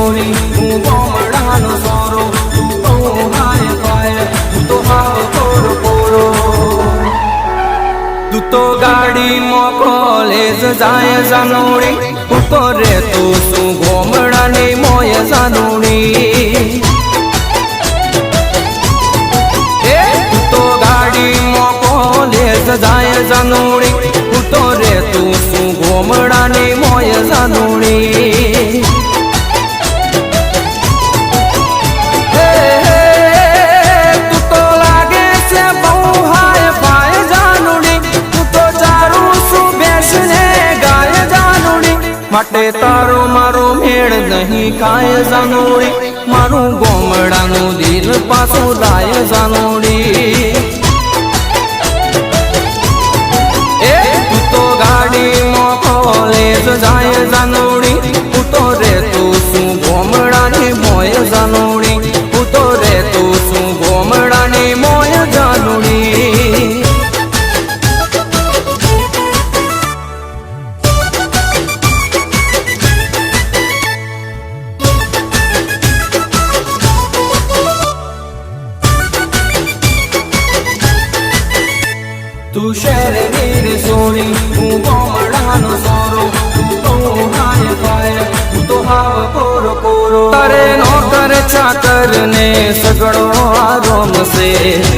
sorry હું ગોમડાનો sorrow તું તો હાય પાય તું તો હાવ કોરો કોરો તું તો ગાડીમાં કોલેજ જાય જાનોડી હું તો રહેતો શું ગોમડાની મોય જાનોડી તું તો ગાડીમાં કોલેજ જાય જાનોડી હું તો રહેતો શું ગોમડાની મોય જાનોડી માટે તારો મારો મેળ નહીં ખાય જાનોડી મારું ગોમડાનું દિલ પાછું લાય જાનોડી તું તો ગાડીમાં કોલેજ જાય જાનોડી હું તો રહેતો શું ગોમડાની મોય જાનોડી હું તો રહેતો શું ગોમડાની મોય જાનોડી તું શહેરની સોરી હું ગોમડાનો સોરો તું તો હાય પાય તું તો હાવ કોરો કોરો તારે નોકર ચાકર ને સગડો આરોમ છે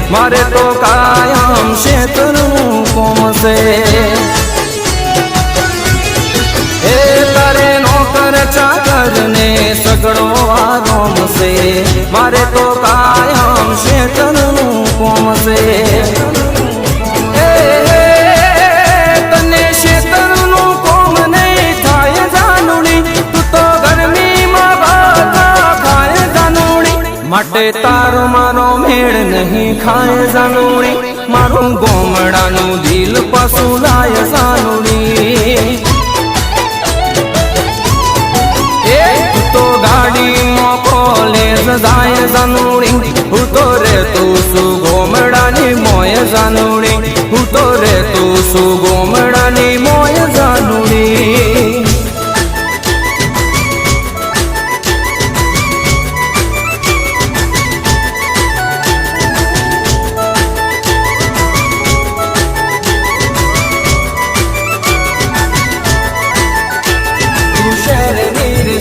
મારે તો કાયમ ક્ષેત્રનું કોમ છે એ તારે નોકર ચાકર ને સગડો આરોમ છે મારે તો કાયમ ક્ષેત્રનું કોમ છે માટે તારો મારો મેળ નહીં ખાય જાનોડી મારું ગોમડાનું દિલ પાછું લાય જાનોડી તું તો ગાડીમાં કોલેજ જાય જાનોડી હું તો રહેતો શું ગોમડાની મોય જાનોડી હું તો રહેતો શું ગોમડાની મોય જાનોડી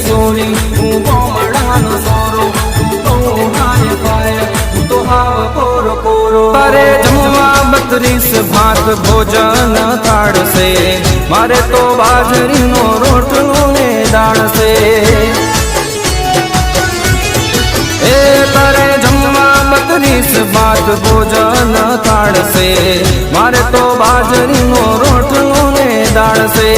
સોરી હું ગોમડાનો સોરો તું તો હાય પાય તું તો હાવ કોરો કોરો તારે જમવા 32 ભાત ભોજન થાળશે મારે તો બાજરીનો રોટલો ને દાળ છે એ તારે જમવા 32 ભાત ભોજન થાળશે મારે તો બાજરીનો રોટલો ને દાળ છે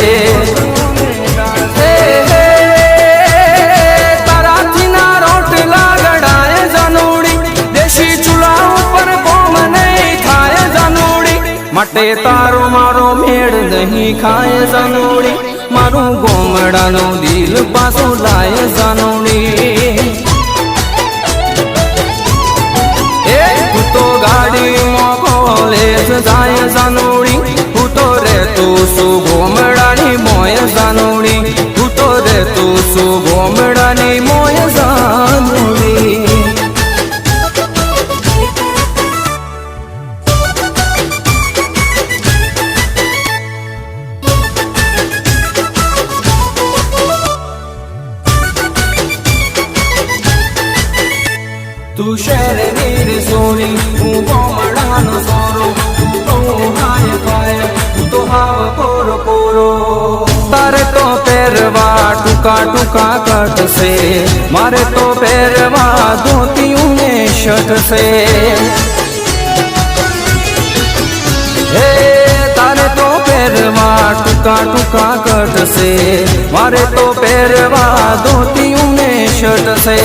માટે તારો મારો મેળ નહીં ખાય જાનોડી મારું ગોમડાનું દિલ પાછું લાય જાનોડી તું તો ગાડીમાં કોલેજ જાય જાનોડી હું તો રહેતો શું ગોમડાની મોય જાનોડી હું તો રહેતો શું ગોમડાની મોય જાનોડી તું શહેરની સોરી હું ગોમડાનો સોરો તું તો હાય પાય તું તો હાવ કોરો કોરો તારે તો પહેરવા ટૂંકા ટૂંકા કટશે મારે તો પહેરવા ધોતિયું ને શર્ટ છે તારે તો પહેરવા ટૂંકા ટૂંકા કટશે મારે તો પહેરવા ધોતિયું ને શર્ટ છે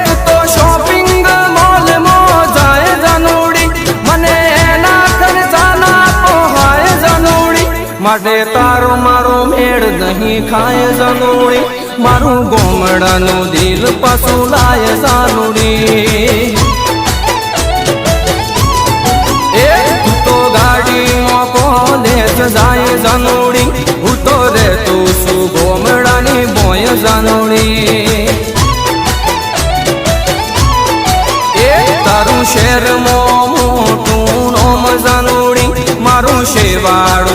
તું તો શોપિંગ મોલ માં જાય જાનોડી મને એના ખર્ચાના પોહાય જાનોડી માટે તારો મારો મેળ નહીં ખાય જાનોડી મારું ગોમડાનું દિલ પાછું લાય જાનોડી તું તો ગાડીમાં કોલેજ જાય જાનોડી હું તો રહેતો શું વાળો